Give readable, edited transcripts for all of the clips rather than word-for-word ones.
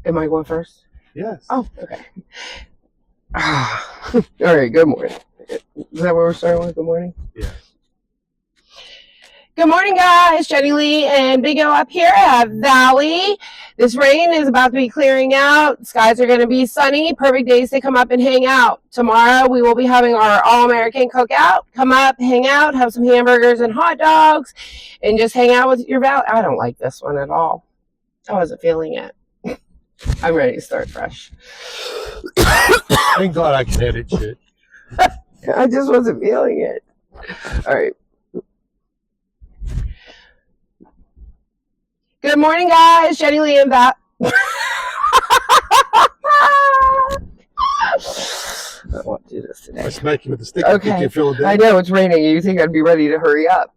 Am I going first? Yes. Oh, okay. All right, good morning. Is that where we're starting with? Good morning? Yeah. Good morning, guys. Jenny Lee and Big O up here at Valley. This rain is about to be clearing out. Skies are going to be sunny. Perfect days to come up and hang out. Tomorrow, we will be having our All-American Cookout. Come up, hang out, have some hamburgers and hot dogs, and just hang out with your Valley. I don't like this one at all. I wasn't feeling it. I'm ready to start fresh. Thank God I can edit shit. I just wasn't feeling it. All right. Good morning, guys. Jenny Lee and I won't do this today. I smack you with the stick. Okay. You feel it I know it's raining. You think I'd be ready to hurry up.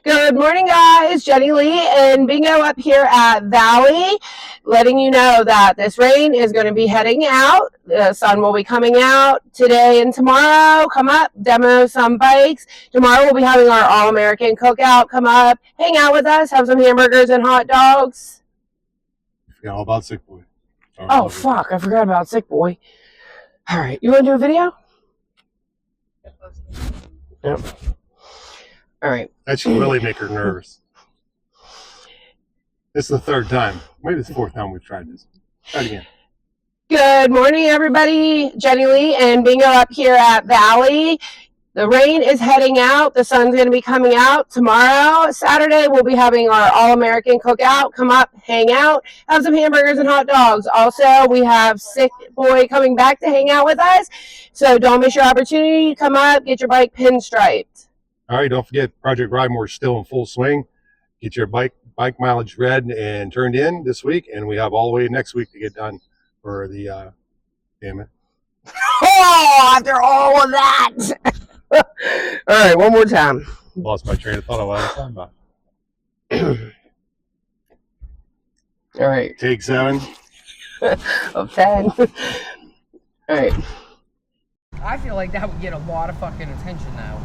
Good morning, guys. Jenny Lee and Bingo up here at Valley, letting you know that this rain is going to be heading out. The sun will be coming out today and tomorrow. Come up, demo some bikes. Tomorrow we'll be having our All-American Cookout. Come up, hang out with us, have some hamburgers and hot dogs. I forgot all about Sick Boy. Oh, fuck. I forgot about Sick Boy. All right. You want to do a video? Yep. All right. That should really make her nervous. This is the third time. Maybe it's the fourth time we've tried this. Try it again. Good morning, everybody. Jenny Lee and Bingo up here at Valley. The rain is heading out. The sun's going to be coming out tomorrow. Saturday, we'll be having our All-American Cookout. Come up, hang out, have some hamburgers and hot dogs. Also, we have Sick Boy coming back to hang out with us. So don't miss your opportunity. Come up, get your bike pinstriped. All right, don't forget Project Ride More is still in full swing. Get your bike mileage read and turned in this week, and we have all the way next week to get done for the, damn it. Oh, after all of that. All right, one more time. Lost my train of thought of what I was talking about. All right. Take 7. Of 10. All right. I feel like that would get a lot of fucking attention though.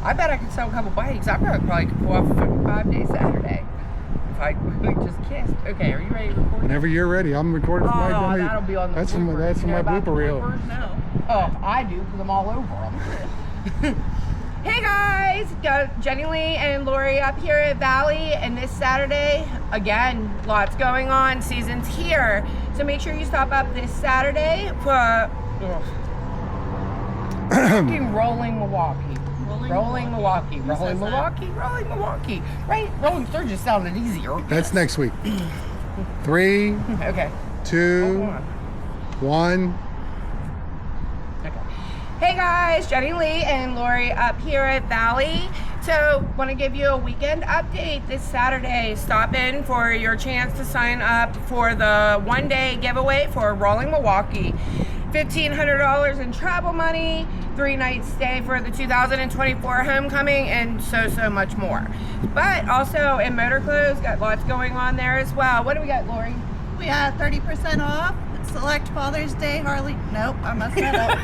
I bet I could sell a couple bikes. I probably could pull off a fucking 5-day Saturday. If I really just kissed. Okay, are you ready to record? Whenever you're ready, I'm recording for my Oh, that'll be on the That's from blooper. my blooper reel. No. Oh, I do because I'm all over them. Hey guys, Jenny Lee and Lori up here at Valley, and this Saturday, again, lots going on. Season's here, so make sure you stop up this Saturday for fucking Rolling Milwaukee. Rolling Milwaukee. Right? Rolling Sturgis sounded easier. That's next week. 3, Okay. 2, 1. Okay. Hey guys, Jenny Lee and Lori up here at Valley. So, want to give you a weekend update this Saturday. Stop in for your chance to sign up for the one-day giveaway for Rolling Milwaukee. $1,500 in travel money, 3-night stay for the 2024 homecoming, and so much more. But also in motor clothes, got lots going on there as well. What do we got, Lori? We have 30% off. Select Father's Day Harley. Nope, I messed that up.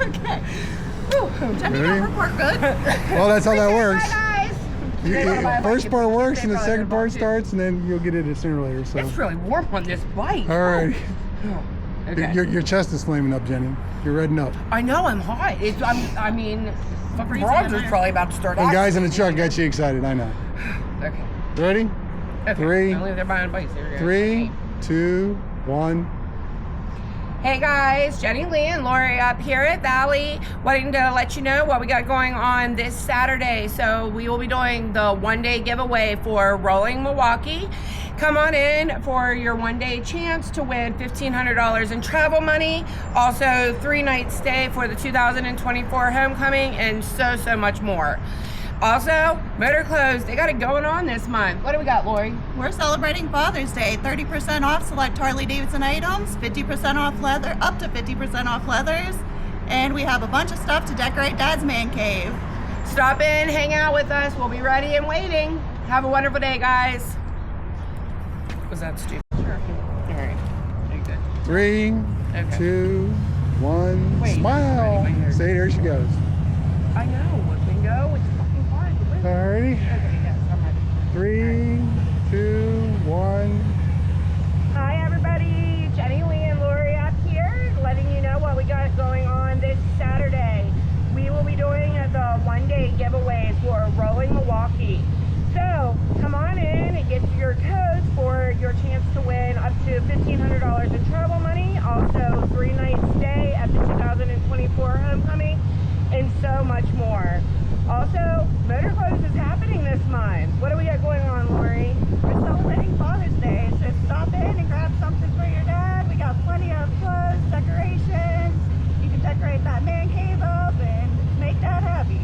Okay. Jenny, don't report good. Well, that's how that works. Bye, guys. First part works and the second part starts, and then you'll get it sooner or later. So. It's really warm on this bike. All right. Oh. Okay. Your chest is flaming up, Jenny. You're reddening up. I know, I'm hot. I mean, fucking bronze is probably about to start. The guys in the truck got you excited, I know. Okay. Ready? Okay. 3, I believe they're buying bikes. Here we go. 3, 2, 1. Hey guys, Jenny Lee and Lori up here at Valley, wanting to let you know what we got going on this Saturday. So we will be doing the one-day giveaway for Rolling Milwaukee. Come on in for your one-day chance to win $1,500 in travel money. Also, 3-night stay for the 2024 homecoming, and so much more. Also, motor clothes, they got it going on this month. What do we got, Lori? We're celebrating Father's Day. 30% off select Harley Davidson items, 50% off leather, up to 50% off leathers, and we have a bunch of stuff to decorate Dad's man cave. Stop in, hang out with us. We'll be ready and waiting. Have a wonderful day, guys. Was that stupid? Sure. All right. You're good. 3, Okay. 2, 1. Wait, Smile. ready, my hair. Say, there she goes. I know. Bingo. It's fucking fun. Alrighty. Okay, yes, I'm ready. 3, 2, 1. Hi everybody, Jenny Lee and Lori up here, letting you know what we got going on this Saturday. We will be doing the one-day giveaways for Rolling Milwaukee. So come on in and get your codes for your chance to win up to $1,500 in travel money, also 3-night stay at the 2024 homecoming, and so much more. Also, Motor Clothes is happening this month. What do we got going on, Lori? We're celebrating Father's Day, so stop in and grab something for your dad. We got plenty of clothes, decorations. You can decorate that man cave up and make dad happy.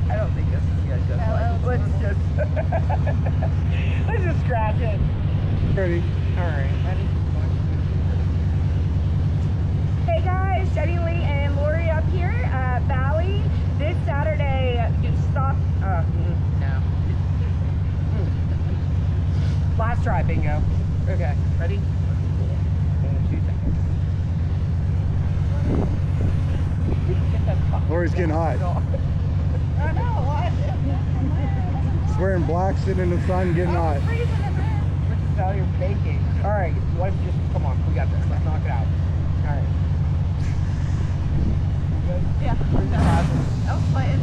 I don't think this is good. Let's just scratch it. Ready? All right, ready? Hey guys, Jenny Lee and Lori up here at Valley. This Saturday, you stop. No. Last try, bingo. Okay, ready? 2 seconds. Get that fuck Lori's getting hot. I know, what? She's wearing black, sitting in the sun, getting hot. Freezing in there. Now you're baking. All right, let's just come on. We got this. Let's knock it out. All right. Good? Yeah, that was playing.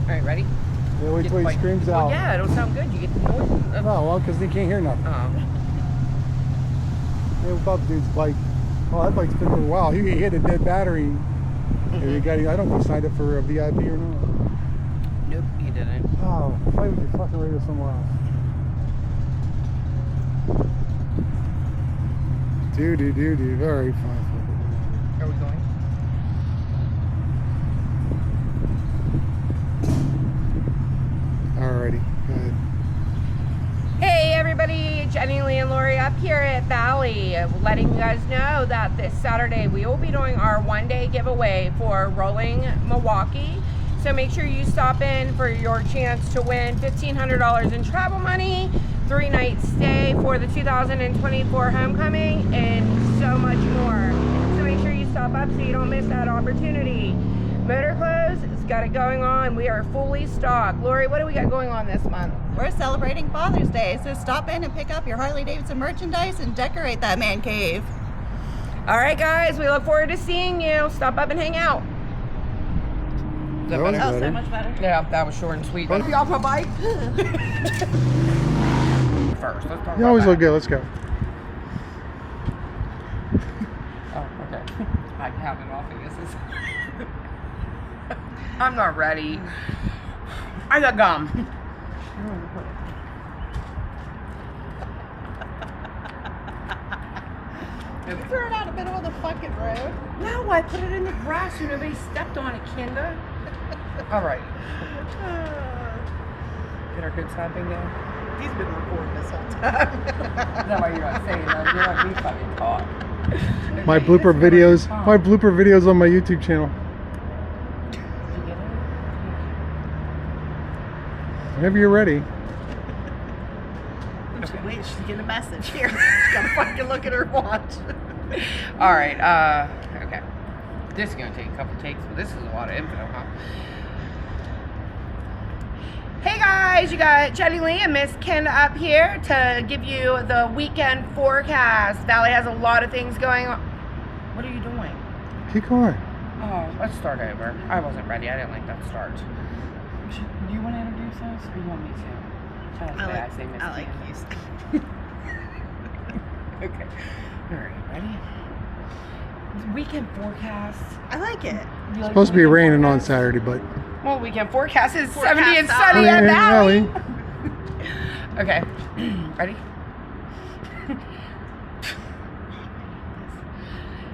All right, ready? Yeah, wait till he screams out. Well, yeah, it'll sound good. You get the noise. Oh, well, because he can't hear nothing. Oh. Yeah, we thought the dude's bike. Oh, that bike's been for a while. He hit a dead battery. I don't know if he signed up for a VIP or not. Nope, he didn't. Oh, play with your fucking radio somewhere else. Do. Very fine. Are we going? Alrighty, go ahead. Hey everybody, Jenny Lee and Lori up here at Valley, letting you guys know that this Saturday we will be doing our one-day giveaway for Rolling Milwaukee. So make sure you stop in for your chance to win $1,500 in travel money, 3-night stay for the 2024 homecoming, and so much more. So make sure you stop up so you don't miss that opportunity. Motor Clothes has got it going on. We are fully stocked. Lori, what do we got going on this month? We're celebrating Father's Day, so stop in and pick up your Harley-Davidson merchandise and decorate that man cave. All right, guys, we look forward to seeing you. Stop up and hang out. Is that That was better? Oh, so better. much better. Yeah, that was short and sweet. Let's be off my bike. First, let's talk You about always that. look good. Let's go. Oh, okay. I have it off. I guess it's... I'm not ready. I got gum. You threw it out in the middle of the fucking road. No, I put it in the grass so nobody stepped on it, Kinda. All right. Get our good side bingo. He's been recording this whole time. Is that why you're not saying that? You're like, we fucking talk. My blooper videos. My blooper videos on my YouTube channel. Did you get it? Whenever you're ready. Wait, she's getting a message here. She's gotta fucking look at her watch. All right, okay. This is gonna take a couple takes, but this is a lot of info, huh? Hey guys, you got Jenny Lee and Miss Ken up here to give you the weekend forecast. Valley has a lot of things going on. What are you doing? Keep going. Oh, let's start over. I wasn't ready. I didn't like that start. Do you want to introduce us, or you want me to? Tell us that I say Miss Ken. you. Okay. All right, ready? Weekend forecast. I like it. You like Supposed to be weekend raining on forecast? Saturday, but Well, weekend forecast is Forecast 70 and out. sunny at Valley. Valley. Okay, ready?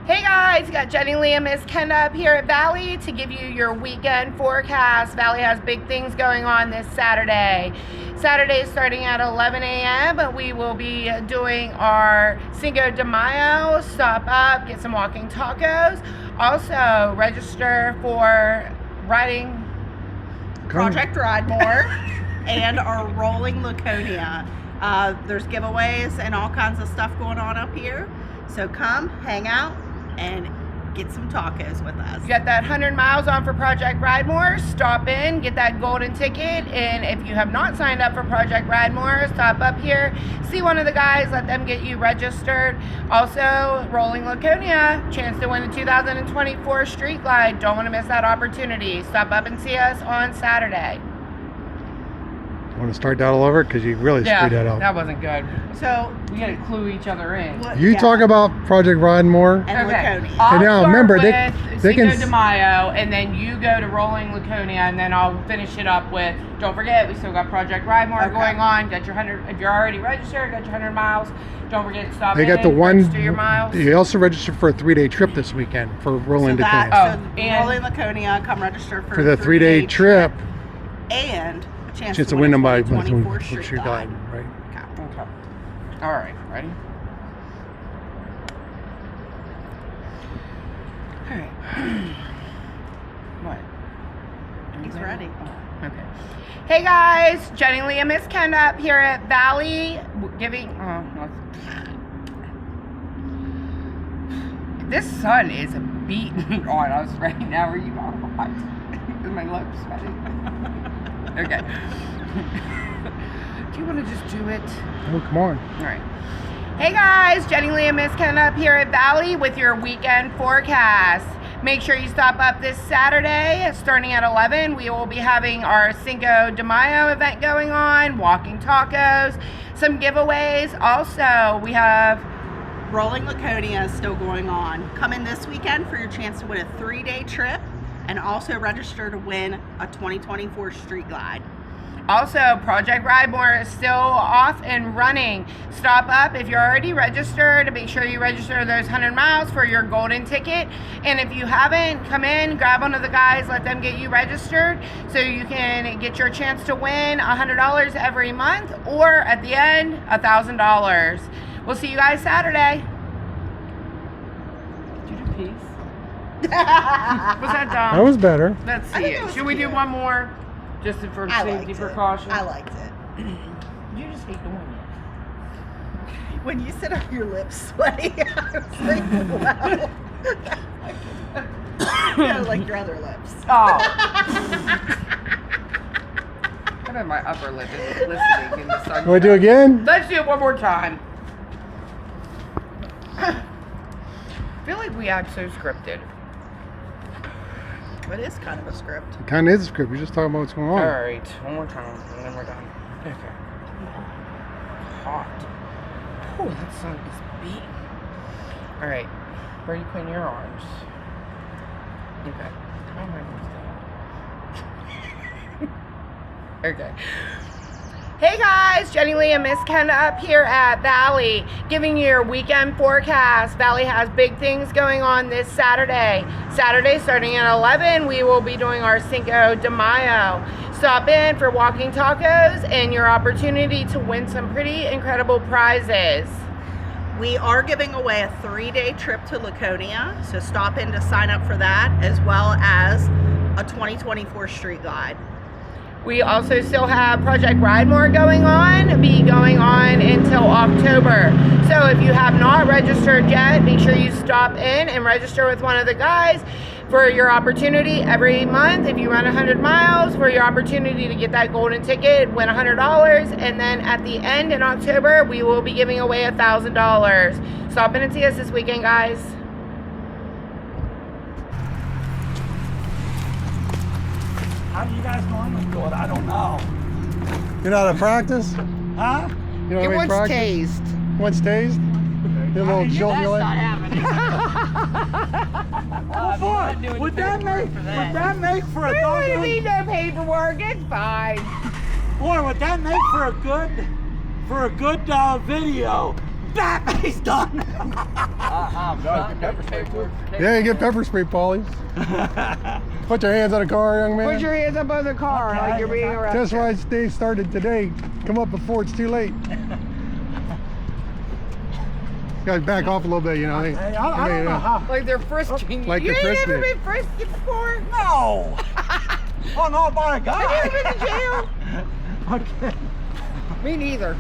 Hey guys, you got Jenny Lee and Miss Kenda up here at Valley to give you your weekend forecast. Valley has big things going on this Saturday. Saturday starting at 11 a.m. We will be doing our Cinco de Mayo. Stop up, get some walking tacos. Also, register for riding Project Ride More and our Rolling Laconia. There's giveaways and all kinds of stuff going on up here. So come, hang out, and get some tacos with us. Get that 100 miles on for Project Ride More. Stop in, get that golden ticket, and if you have not signed up for Project Ride More, stop up here, see one of the guys, let them get you registered. Also, Rolling Laconia, chance to win the 2024 Street Glide. Don't want to miss that opportunity. Stop up and see us on Saturday. Want to start that all over? Because you really screwed that up. That wasn't good. So We gotta clue each other in. You talk about Project Ride More. and Laconia. I'll And now, start remember, they with can Cinco de Mayo, and then you go to Rolling Laconia, and then I'll finish it up with, don't forget, we still got Project Ride More going on. Got your 100, if you're already registered, got your 100 miles. Don't forget to stop They in, got the one. register your miles. You also registered for a 3-day trip this weekend for Rolling So that, Laconia. so and- Rolling Laconia, come register For the 3-day trip, and a chance just to to win them by 2024 Street Street Glide, Glide. right? Okay. All right, ready? All right. What? He's ready. Okay. Hey guys, Jenny Lee and Miss Ken up here at Valley giving. This sun is beating on us right now. Are you hot? Is my lips sweating? Okay. Do you want to just do it? Oh, come on. All right. Hey guys, Jenny Lee and Miss Ken up here at Valley with your weekend forecast. Make sure you stop up this Saturday, starting at 11. We will be having our Cinco de Mayo event going on, walking tacos, some giveaways. Also, we have Rolling Laconia is still going on. Come in this weekend for your chance to win a 3-day trip and also register to win a 2024 Street Glide. Also, Project Ride More is still off and running. Stop up if you're already registered. Make sure you register those 100 miles for your golden ticket. And if you haven't, come in, grab one of the guys, let them get you registered so you can get your chance to win $100 every month, or at the end, $1,000. We'll see you guys Saturday. Did you do peace? Was that dumb? That was better. Let's I see think it. it was Should we do cute. one more? Just for I safety liked precaution? it. I liked it. You just hate doing it. When you said your lips sweaty, I was like, wow. Yeah, like your other lips. Oh. I bet my upper lip is listening in the sun. Want to do it again? Let's do it one more time. I feel like we act so scripted. It is kind of a script. It kind of is a script. You're just talking about what's going on. All right, one more time, and then we're done. Okay. Hot. Oh, that sun is beating. All right, where are you putting your arms? Okay. How am I going to Okay. Hey guys, Jenny Lee and Miss Ken up here at Valley, giving you your weekend forecast. Valley has big things going on this Saturday. Saturday, starting at 11, we will be doing our Cinco de Mayo. Stop in for walking tacos and your opportunity to win some pretty incredible prizes. We are giving away a 3-day trip to Laconia, so stop in to sign up for that, as well as a 2024 Street Glide. We also still have Project Ride More going on until October. So if you have not registered yet, make sure you stop in and register with one of the guys for your opportunity every month. If you run 100 miles, for your opportunity to get that golden ticket, win $100. And then at the end in October, we will be giving away $1,000. Stop in and see us this weekend, guys. How do you guys normally do it? I don't know. You're not at practice? Huh? You know what I mean? tased. Once tased? You a little jolt in your leg? Would that make for a doggone, no paperwork, it's fine. boy, would that make for a good video? That he's done. Yeah, you get pepper spray, Paulie. Put your hands on the car, young man. Put your hands up on the car like you're being arrested. Test ride day started today. Come up before it's too late. You guys back off a little bit, you know. Hey, I don't know how. Like they're frisking you. Like You they're ain't ever frisking. been frisked before? No. Oh, not by a guy. Have you ever been to jail? Okay. Me neither.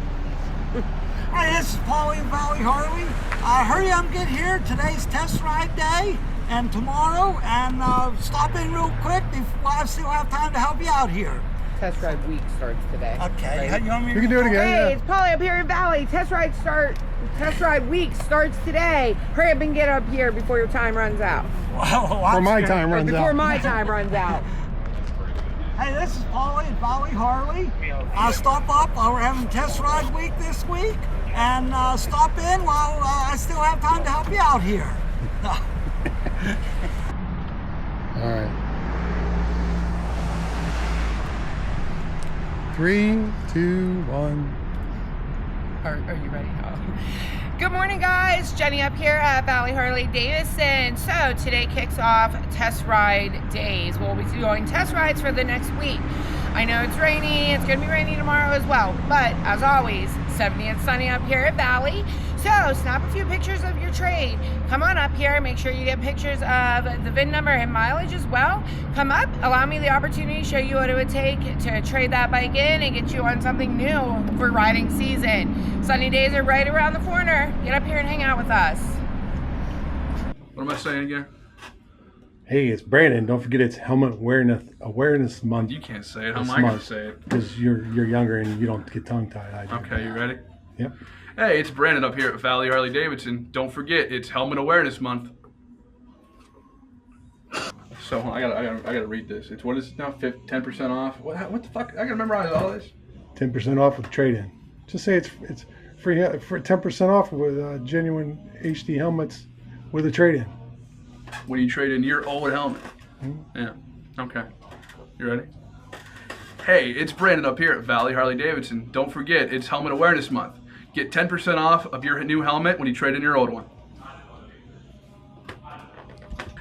Hi, this is Paulie and Valley Harley. Hurry up and get here. Today's test ride day and tomorrow, and stop in real quick before I still have time to help you out here. Test ride week starts today. Okay, right? you want me We can do it again. Hey, Yeah. it's Polly up here in Valley. Test ride week starts today. Hurry up and get up here before your time runs out. Well, Or my time runs Before out. my time runs out. Hey, this is Paulie and Valley Harley. Stop up. We're having test ride week this week, and stop in while I still have time to help you out here. All right. 3, 2, 1. Are you ready? Oh. Good morning, guys. Jenny up here at Valley Harley Davidson. So today kicks off test ride days. We'll be doing test rides for the next week. I know it's rainy. It's going to be rainy tomorrow as well. But as always, 70 and sunny up here at Valley. So snap a few pictures of your trade. Come on up here. Make sure you get pictures of the VIN number and mileage as well. Come up. Allow me the opportunity to show you what it would take to trade that bike in and get you on something new for riding season. Sunny days are right around the corner. Get up here and hang out with us. What am I saying again? Hey, it's Brandon. Don't forget it's Helmet Awareness Month. You can't say it. How this am I going to month, say it? Because you're younger and you don't get tongue-tied. Okay, you ready? Yep. Hey, it's Brandon up here at Valley Harley Davidson. Don't forget, it's Helmet Awareness Month. So I gotta read this. It's what is it now? 10% off. What the fuck? I gotta memorize all this. 10% off with trade-in. Just say it's free for 10% off with genuine HD helmets with a trade-in. When you trade in your old helmet. Yeah. Okay. You ready? Hey, it's Brandon up here at Valley Harley Davidson. Don't forget, it's Helmet Awareness Month. Get 10% off of your new helmet when you trade in your old one.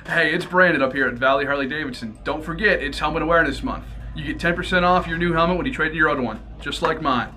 Hey, it's Brandon up here at Valley Harley Davidson. Don't forget, it's Helmet Awareness Month. You get 10% off your new helmet when you trade in your old one, just like mine.